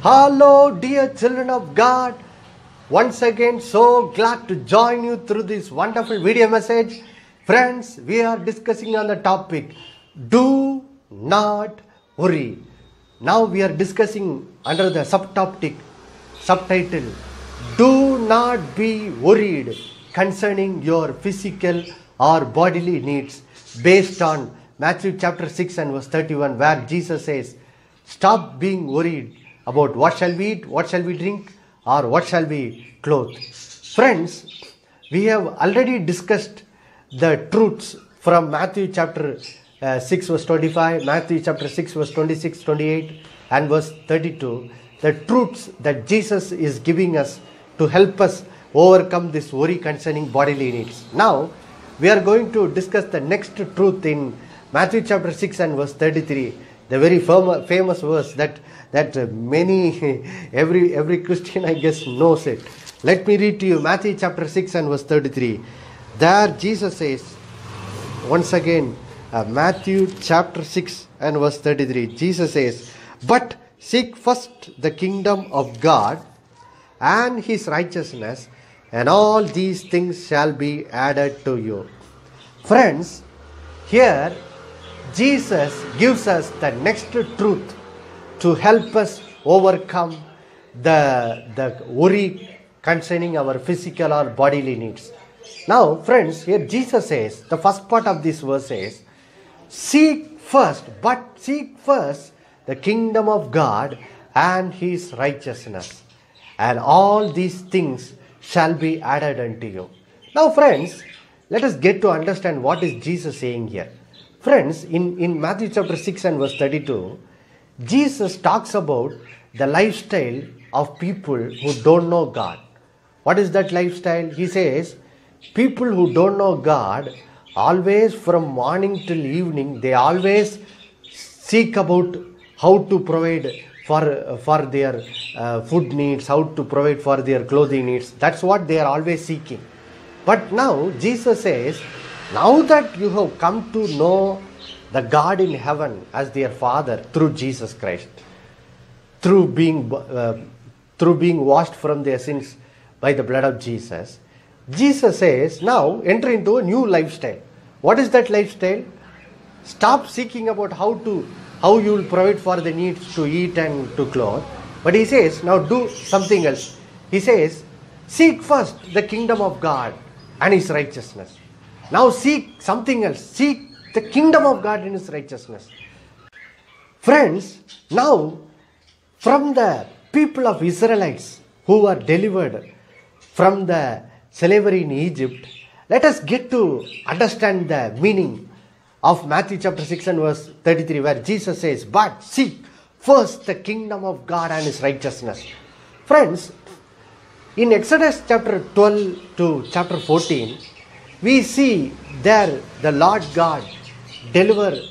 Hello, dear children of God. Once again, so glad to join you through this wonderful video message. Friends, we are discussing on the topic, do not worry. Now we are discussing under the subtitle, do not be worried concerning your physical or bodily needs, based on Matthew chapter 6 and verse 31, where Jesus says, stop being worried about what shall we eat, what shall we drink, or what shall we clothe. Friends, we have already discussed the truths from Matthew chapter 6 verse 25, Matthew chapter 6 verse 26, 28 and verse 32. The truths that Jesus is giving us to help us overcome this worry concerning bodily needs. Now, we are going to discuss the next truth in Matthew chapter 6 and verse 33. The very famous verse that many, every Christian I guess knows it. Let me read to you Matthew chapter 6 and verse 33. There Jesus says, once again, Matthew chapter 6 and verse 33. Jesus says, but seek first the kingdom of God and his righteousness, and all these things shall be added to you. Friends, here Jesus gives us the next truth to help us overcome the worry concerning our physical or bodily needs. Now, friends, here Jesus says, the first part of this verse says, seek first the kingdom of God and his righteousness, and all these things shall be added unto you. Now, friends, let us get to understand what is Jesus saying here. Friends, in Matthew chapter 6 and verse 32, Jesus talks about the lifestyle of people who don't know God. What is that lifestyle? He says, people who don't know God, always from morning till evening, they always seek about how to provide for their food needs, how to provide for their clothing needs. That's what they are always seeking. But now Jesus says, now that you have come to know the God in heaven as their Father through Jesus Christ, through being washed from their sins by the blood of Jesus, Jesus says, now enter into a new lifestyle. What is that lifestyle? Stop seeking about how you will provide for the needs to eat and to clothe. But he says, now do something else. He says, seek first the kingdom of God and his righteousness. Now seek something else. Seek the kingdom of God and his righteousness. Friends, now from the people of Israelites who were delivered from the slavery in Egypt, let us get to understand the meaning of Matthew chapter 6 and verse 33, where Jesus says, but seek first the kingdom of God and his righteousness. Friends, in Exodus chapter 12 to chapter 14, we see there the Lord God deliver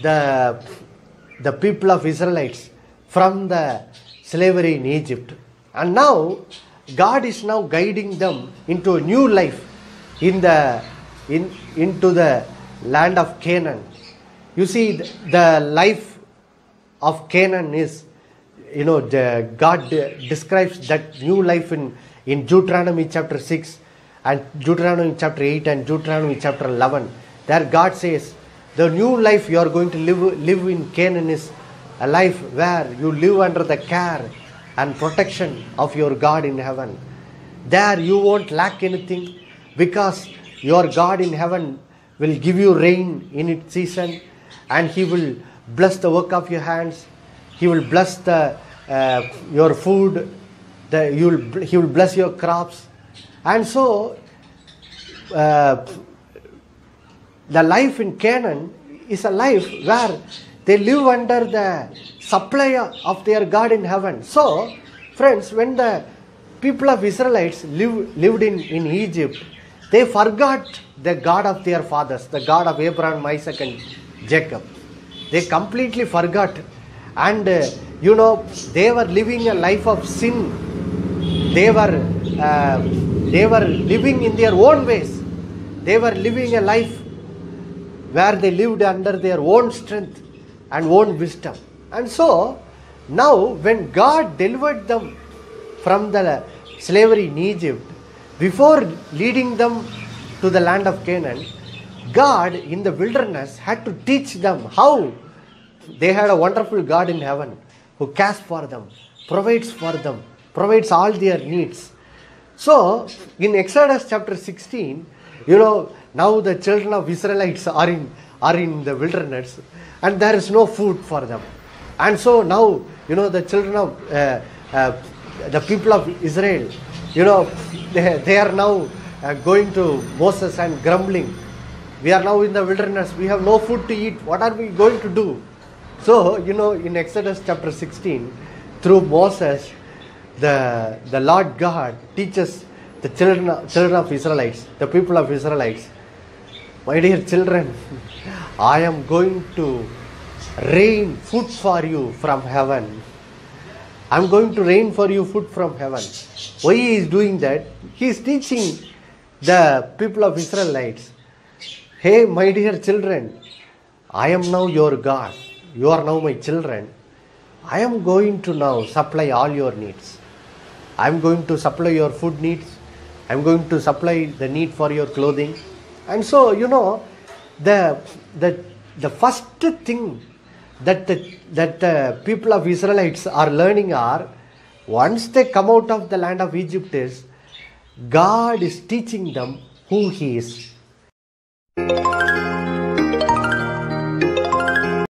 the people of Israelites from the slavery in Egypt. And now God is now guiding them into a new life into the land of Canaan. You see, the life of Canaan is, God describes that new life in Deuteronomy chapter 6 and Deuteronomy chapter 8 and Deuteronomy chapter 11. There God says, the new life you are going to live in Canaan is a life where you live under the care and protection of your God in heaven. There you won't lack anything, because your God in heaven will give you rain in its season, and he will bless the work of your hands. He will bless your food. He will bless your crops. And so the life in Canaan is a life where they live under the supply of their God in heaven. So, friends, when the people of Israelites lived in Egypt, they forgot the God of their fathers, the God of Abraham, Isaac and Jacob. They completely forgot. And they were living a life of sin. They were living in their own ways. They were living a life where they lived under their own strength. and own wisdom. And so now when God delivered them from the slavery in Egypt, before leading them to the land of Canaan, God in the wilderness had to teach them how they had a wonderful God in heaven who cares for them, provides for them, provides all their needs. So in Exodus chapter 16, now the children of Israelites are in the wilderness and there is no food for them. And so now, the children of the people of Israel, they are now going to Moses and grumbling. We are now in the wilderness. We have no food to eat. What are we going to do? So, in Exodus chapter 16, through Moses, the Lord God teaches the children of Israelites, the people of Israelites, my dear children, I am going to rain food for you from heaven. I am going to rain for you food from heaven. Why he is doing that? He is teaching the people of Israelites, hey, my dear children, I am now your God. You are now my children. I am going to now supply all your needs. I am going to supply your food needs. I am going to supply the need for your clothing. And so, the first thing that the people of Israelites are learning are, once they come out of the land of Egypt, is God is teaching them who He is.